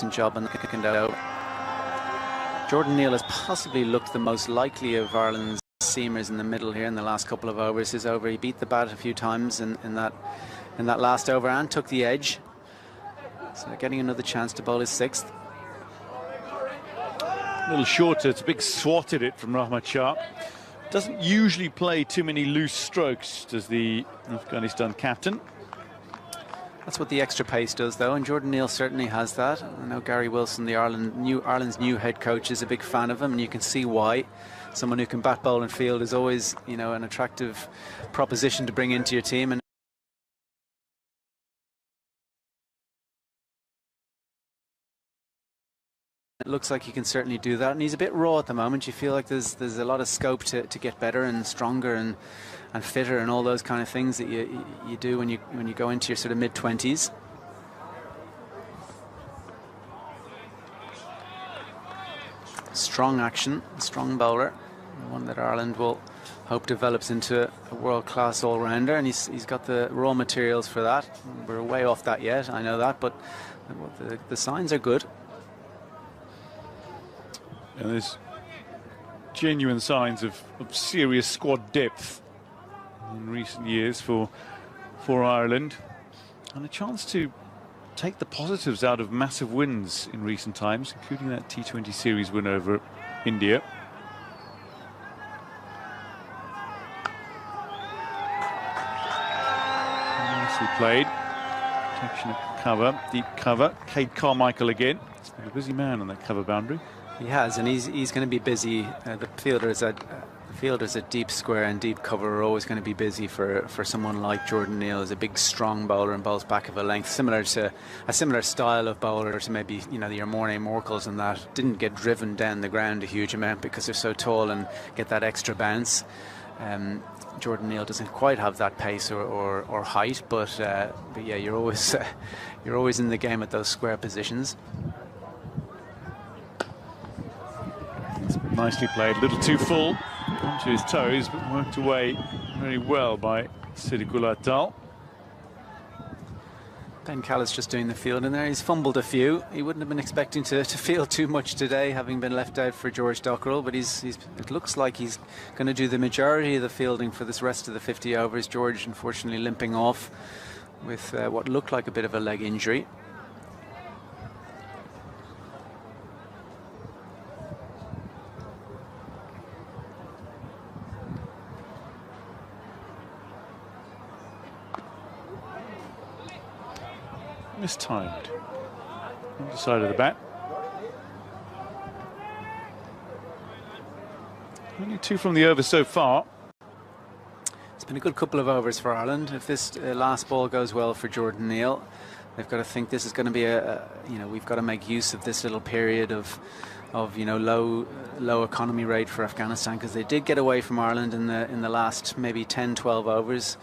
decent job on the second over. Jordan Neal has possibly looked the most likely of Ireland's seamers in the middle here in the last couple of overs. His over, he beat the bat a few times in that last over and took the edge. So getting another chance to bowl his sixth. A little shorter. It's a big swat at it from Rahmat Shah. Doesn't usually play too many loose strokes, does the Afghanistan captain. That's what the extra pace does, though, and Jordan Neal certainly has that. I know Gary Wilson, Ireland's new head coach, is a big fan of him, and you can see why. Someone who can bat, bowl and field is always, you know, an attractive proposition to bring into your team. And it looks like he can certainly do that, and he's a bit raw at the moment. You feel like there's a lot of scope to get better and stronger and fitter and all those kind of things that you do when you go into your sort of mid-20s. Strong action, strong bowler, one that Ireland will hope develops into a world-class all-rounder, and he's got the raw materials for that. We're way off that yet, I know that, but the signs are good. And there's genuine signs of serious squad depth in recent years for Ireland, and a chance to take the positives out of massive wins in recent times, including that T20 series win over India. Nicely played. Protection of cover, deep cover. Cade Carmichael again. He's been a busy man on that cover boundary. He has, and he's going to be busy. The fielders at deep square and deep cover are always going to be busy for someone like Jordan Neal, who's a big, strong bowler and bowls back of a length, similar to a similar style of bowler to maybe, you know, your Mornay Morkels, and that didn't get driven down the ground a huge amount because they're so tall and get that extra bounce. Jordan Neal doesn't quite have that pace or height, but yeah, you're always in the game at those square positions. Nicely played, a little too full onto his toes, but worked away very well by Siddiqul Atal. Ben Callis just doing the fielding there. He's fumbled a few. He wouldn't have been expecting to field too much today, having been left out for George Dockrell, but it looks like he's going to do the majority of the fielding for this rest of the 50 overs. George, unfortunately, limping off with what looked like a bit of a leg injury. Mistimed on the side of the bat. Only two from the over so far. It's been a good couple of overs for Ireland. If this last ball goes well for Jordan Neal, they've got to think this is going to be we've got to make use of this little period of low economy rate for Afghanistan, because they did get away from Ireland in the last maybe 10-12 overs.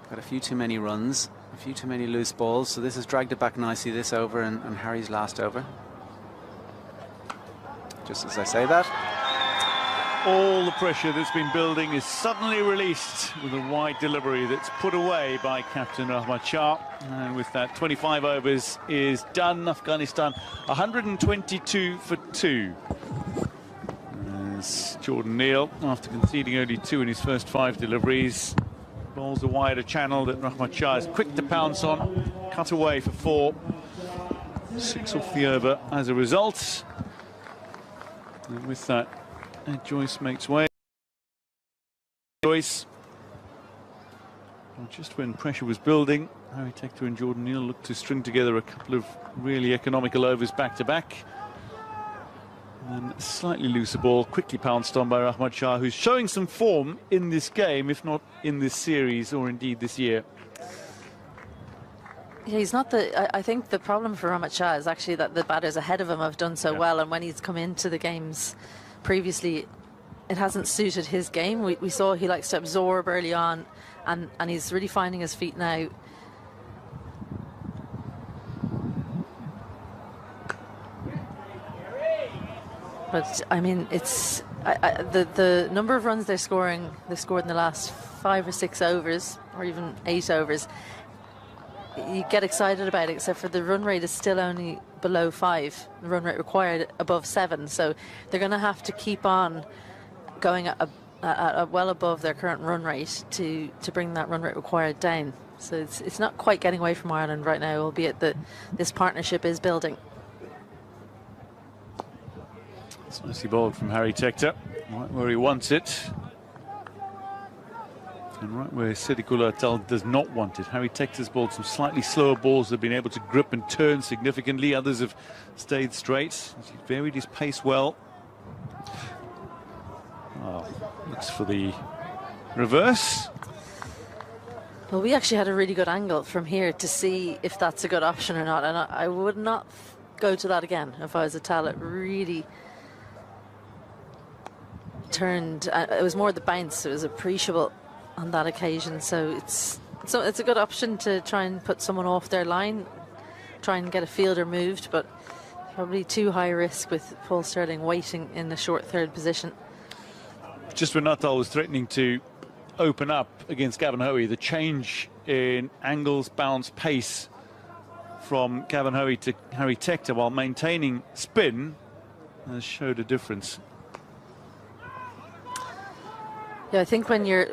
Got a few too many runs, a few too many loose balls, so this has dragged it back nicely, this over and Harry's last over. Just as I say that, all the pressure that's been building is suddenly released with a wide delivery that's put away by Captain Rahmat Shah, and with that 25 overs is done. Afghanistan 122 for 2. As Jordan Neal, after conceding only 2 in his first 5 deliveries, bowls a wider channel that Rahmat Shah is quick to pounce on. Cut away for 4. 6 off the over as a result. And with that, Joyce makes way. Joyce, just when pressure was building, Harry Tector and Jordan Neal looked to string together a couple of really economical overs back to back. And a slightly looser ball, quickly pounced on by Rahmat Shah, who's showing some form in this game, if not in this series or indeed this year. Yeah, he's not I think the problem for Rahmat Shah is actually that the batters ahead of him have done so well, and when he's come into the games previously, it hasn't suited his game. We saw he likes to absorb early on, and he's really finding his feet now. But I mean, it's the number of runs they're scoring. They scored in the last 5 or 6 overs, or even 8 overs. You get excited about it, except for the run rate is still only below 5, the run rate required above 7. So they're going to have to keep on going at well above their current run rate to bring that run rate required down. So it's not quite getting away from Ireland right now, albeit that this partnership is building. It's nicely bowled from Harry Tector, right where he wants it. And right where Siddiqullah Atal does not want it. Harry Tector's bowled some slightly slower balls that have been able to grip and turn significantly. Others have stayed straight. He's varied his pace well. Oh, looks for the reverse. Well, we actually had a really good angle from here to see if that's a good option or not. And I would not go to that again if I was Atal. It really turned. It was more the bounce. It was appreciable on that occasion, so it's a good option to try and put someone off their line, try and get a fielder moved, but probably too high risk with Paul Stirling waiting in the short third position. Just when Atal was threatening to open up against Gavin Hoey, the change in angles, bounce, pace from Gavin Hoey to Harry Tector while maintaining spin has showed a difference. Yeah, I think when you're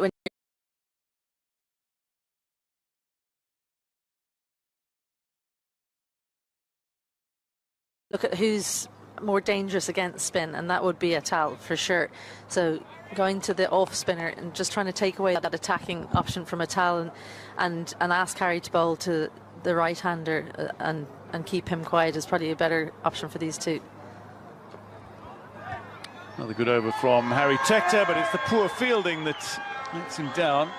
look at who's more dangerous against spin, and that would be Atal for sure. So going to the off spinner and just trying to take away that attacking option from Atal and ask Harry to bowl to the right hander and keep him quiet is probably a better option for these two. Another good over from Harry Tector, but it's the poor fielding that lets him down.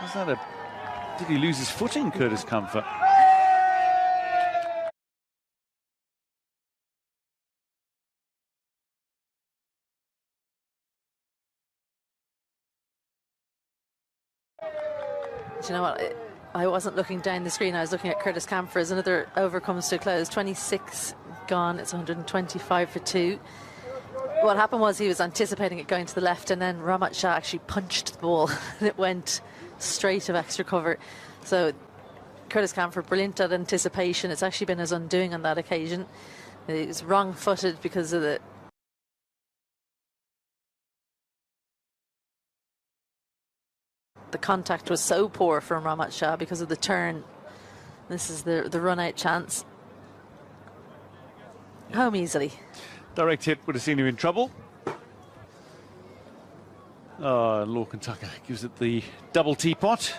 Was that did he lose his footing, Curtis Comfort? Do you know what? I wasn't looking down the screen. I was looking at Curtis Camphor as another over comes to a close. 26 gone. It's 125 for 2. What happened was he was anticipating it going to the left, and then Rahmat Shah actually punched the ball and it went straight of extra cover. So Curtis Camphor, brilliant at anticipation. It's actually been his undoing on that occasion. He was wrong-footed because of the contact was so poor from Rahmat Shah because of the turn. This is the run-out chance. Home easily. Direct hit would have seen him in trouble. Lorcan Tucker gives it the double teapot.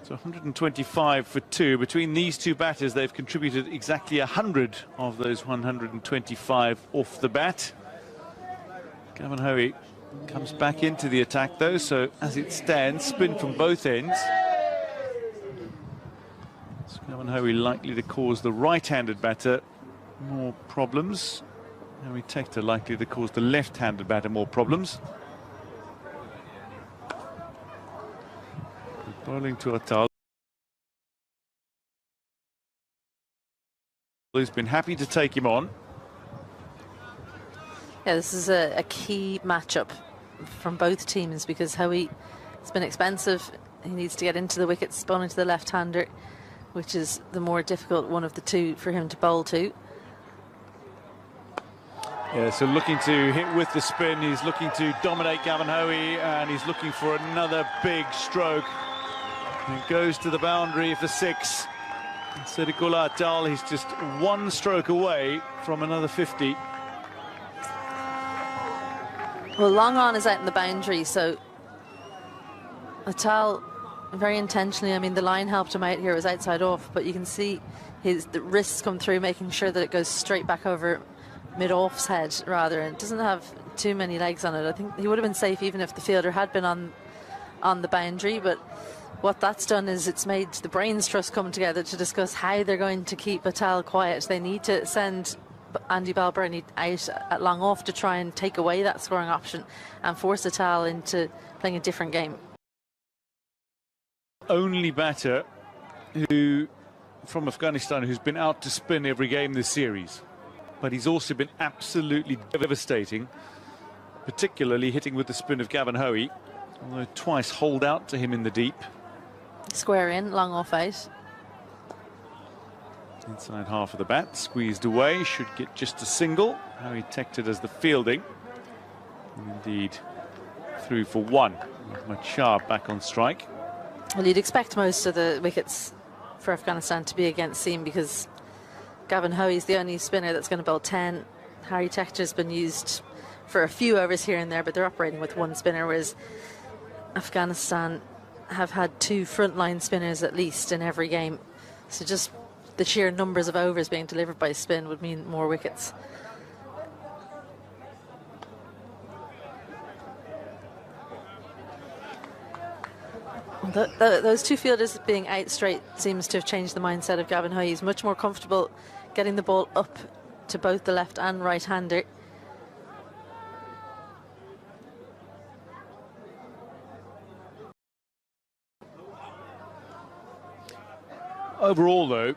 So 125 for 2. Between these two batters, they've contributed exactly 100 of those 125 off the bat. Gavin Hoey comes back into the attack, though, so as it stands, spin from both ends. So Gavin Hoey likely to cause the right-handed batter more problems. Harry Tector likely to cause the left-handed batter more problems. Bowling to Atal. He's been happy to take him on. Yeah, this is a key matchup from both teams because Hoey has been expensive. He needs to get into the wickets, bowling to the left-hander, which is the more difficult one of the two for him to bowl to. Yeah, so looking to hit with the spin, he's looking to dominate Gavin Hoey, and he's looking for another big stroke. It goes to the boundary for 6. Siddiqullah Atal, he's just one stroke away from another 50. Well, long on is out in the boundary, so Atal very intentionally, I mean, the line helped him out here, it was outside off, but you can see the wrists come through, making sure that it goes straight back over mid-off's head, rather, and it doesn't have too many legs on it. I think he would have been safe even if the fielder had been on the boundary, but what that's done is it's made the brains trust come together to discuss how they're going to keep Atal quiet. They need to send Andy Balbirnie out at long off to try and take away that scoring option and force Atal into playing a different game. Only batter from Afghanistan who's been out to spin every game this series, but he's also been absolutely devastating, particularly hitting with the spin of Gavin Hoey, although twice holed out to him in the deep. Square in, long off out. Inside half of the bat, squeezed away, should get just a single. Harry Tector does the fielding. And indeed, through for one. Machar back on strike. Well, you'd expect most of the wickets for Afghanistan to be against seam, because Gavin Hoey's the only spinner that's going to bowl 10. Harry Tector's been used for a few overs here and there, but they're operating with one spinner, whereas Afghanistan have had 2 frontline spinners at least in every game. So just the sheer numbers of overs being delivered by spin would mean more wickets. Those 2 fielders being out straight seems to have changed the mindset of Gavin Hoey. He's much more comfortable getting the ball up to both the left and right hander. Overall, though,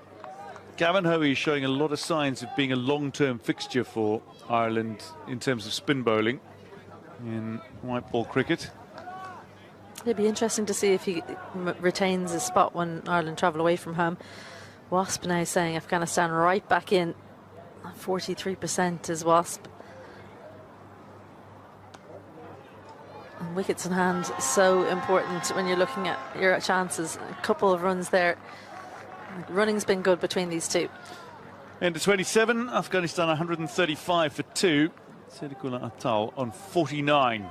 Gavin Hoey is showing a lot of signs of being a long-term fixture for Ireland in terms of spin bowling in white ball cricket. It'd be interesting to see if he retains his spot when Ireland travel away from home. Wasp now saying Afghanistan right back in. 43% is Wasp. And wickets in hand, so important when you're looking at your chances. A couple of runs there. Running's been good between these two. Into 27, Afghanistan 135 for 2. Sedikula Atal on 49.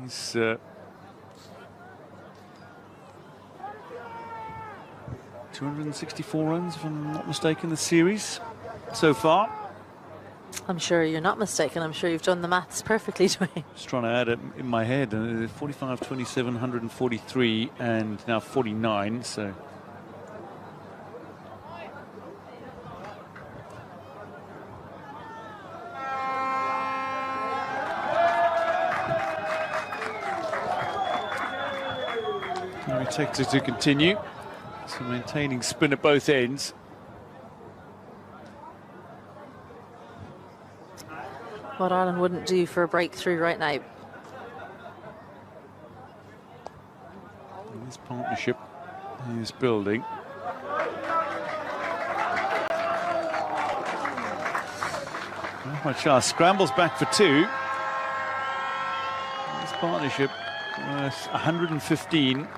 He's 264 runs, if I'm not mistaken, the series so far. I'm sure you're not mistaken. I'm sure you've done the maths perfectly, Dwayne. Just trying to add it in my head. 45, 27, 143, and now 49. So Harry Tector to continue. So maintaining spin at both ends. What Ireland wouldn't do for a breakthrough right now. This partnership is building. Machar scrambles back for 2. This partnership worth 115.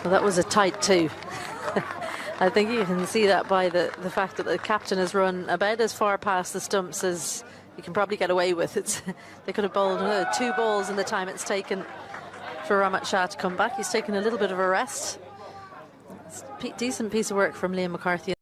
Well, that was a tight 2. I think you can see that by the fact that the captain has run about as far past the stumps as you can probably get away with. They could have bowled another 2 balls in the time it's taken for Rahmat Shah to come back. He's taken a little bit of a rest. It's a decent piece of work from Liam McCarthy.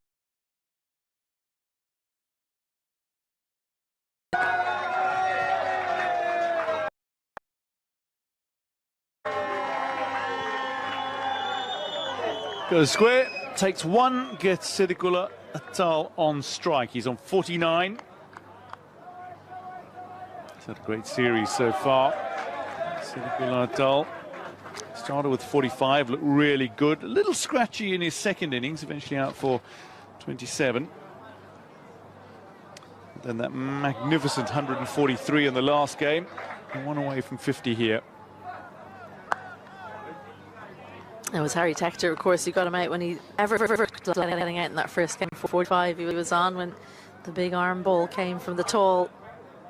Goes square, takes 1, gets Sedikula Atal on strike. He's on 49. He's had a great series so far. Sedikula Atal started with 45, looked really good. A little scratchy in his second innings, eventually out for 27. Then that magnificent 143 in the last game. And 1 away from 50 here. It was Harry Tector, of course, who got him out when he ever getting out in that first game for 45. He was on when the big arm ball came from the tall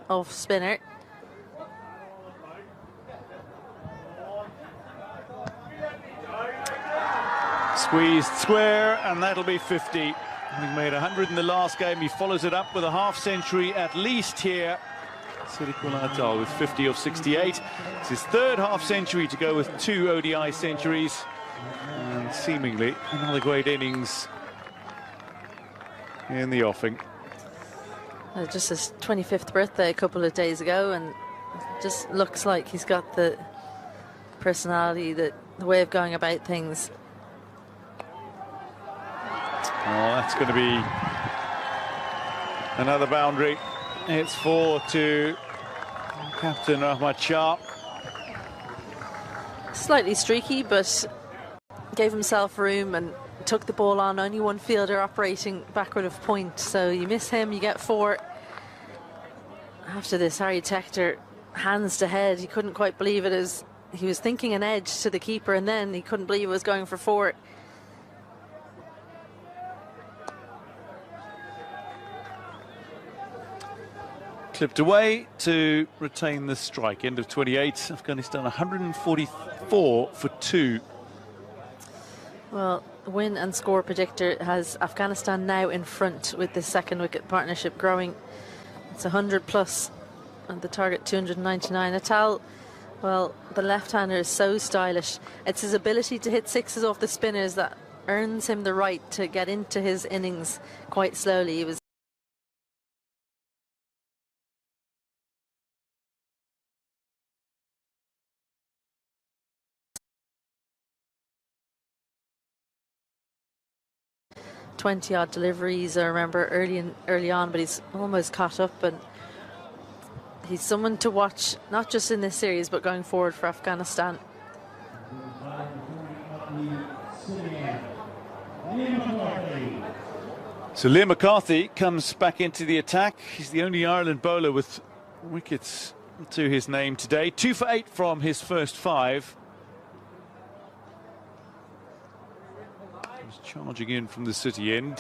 off spinner. Squeezed square, and that'll be 50. Having made 100 in the last game, he follows it up with a half-century at least here. Sedikula Atal with 50 of 68. It's his 3rd half-century to go with 2 ODI centuries. And seemingly another great innings in the offing. Just his 25th birthday a couple of days ago, and just looks like he's got the personality, the way of going about things. Oh, that's going to be another boundary. It's 4 to Captain Rahmat Shah. Slightly streaky, but gave himself room and took the ball on, only one fielder operating backward of point, so you miss him, you get 4. After this, Harry Tector, hands to head, he couldn't quite believe it, as he was thinking an edge to the keeper, and then he couldn't believe it was going for 4. Clipped away to retain the strike. End of 28. Afghanistan 144 for 2. Well, win and score predictor has Afghanistan now in front with this second wicket partnership growing. It's 100 plus, and the target 299. Atal, well, the left-hander is so stylish. It's his ability to hit sixes off the spinners that earns him the right to get into his innings quite slowly. He was odd deliveries, I remember early on, but he's almost caught up, and he's someone to watch, not just in this series, but going forward for Afghanistan. So Liam McCarthy comes back into the attack. He's the only Ireland bowler with wickets to his name today. 2 for 8 from his first 5. Charging in from the city end,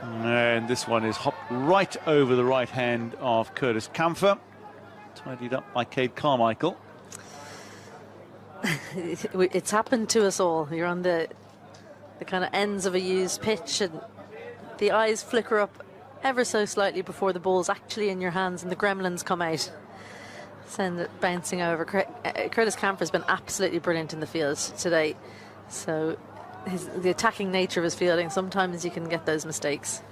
and this one is hopped right over the right hand of Curtis Camphor, tidied up by Cade Carmichael. It's happened to us all. You're on the kind of ends of a used pitch, and the eyes flicker up ever so slightly before the ball's actually in your hands, and the gremlins come out, send it bouncing over. Curtis Camphor's been absolutely brilliant in the field today, so the attacking nature of his fielding, sometimes you can get those mistakes.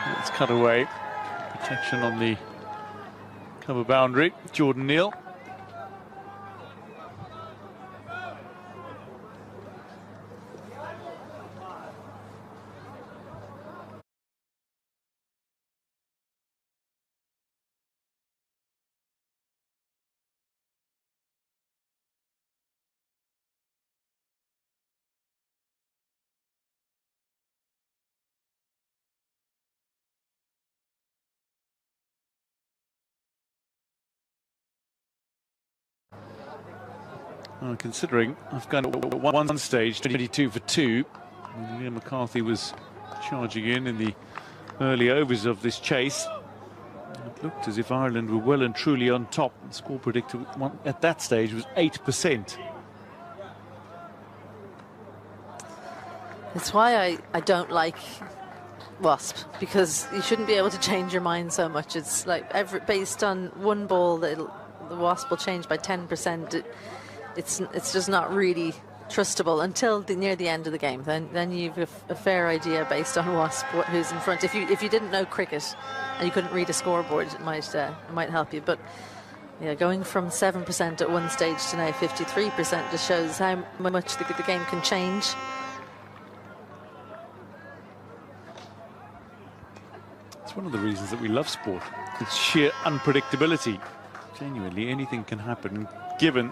Let's cut away. Protection on the cover boundary. Jordan Neal. Well, considering Afghanistan at one stage 22 for 2, Liam McCarthy was charging in the early overs of this chase. It looked as if Ireland were well and truly on top. The score predictor at that stage was 8%. It's why I don't like Wasp, because you shouldn't be able to change your mind so much. It's like based on one ball, the Wasp will change by 10%. It's just not really trustable until near the end of the game. Then you've a fair idea based on Wasp who's in front. If you didn't know cricket and you couldn't read a scoreboard, it might help you. But yeah, going from 7% at one stage to now 53% just shows how much the game can change. It's one of the reasons that we love sport. It's sheer unpredictability. Genuinely, anything can happen. Given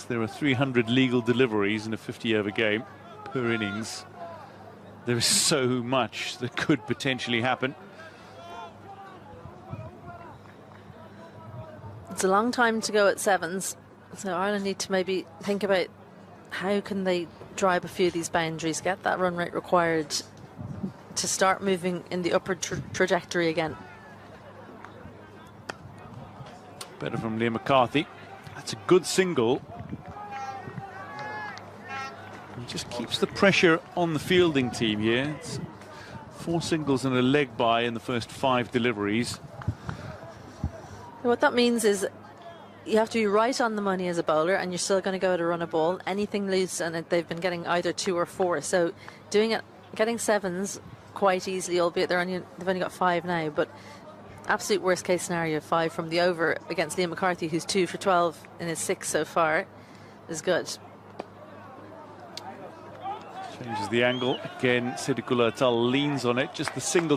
there are 300 legal deliveries in a 50-over game per innings, there is so much that could potentially happen. It's a long time to go at sevens, so Ireland need to maybe think about how can they drive a few of these boundaries, get that run rate required to start moving in the upward trajectory again. Better from Liam McCarthy. That's a good single. It just keeps the pressure on the fielding team here. It's 4 singles and a leg by in the first 5 deliveries. What that means is you have to be right on the money as a bowler, and you're still going to go to run a ball. Anything loose, and they've been getting either 2 or 4. So getting sevens quite easily, albeit they've only got 5 now, but absolute worst case scenario, 5 from the over against Liam McCarthy, who's 2 for 12 in his 6 so far, is good. Changes the angle again. Siddiqullah Atal leans on it. Just the single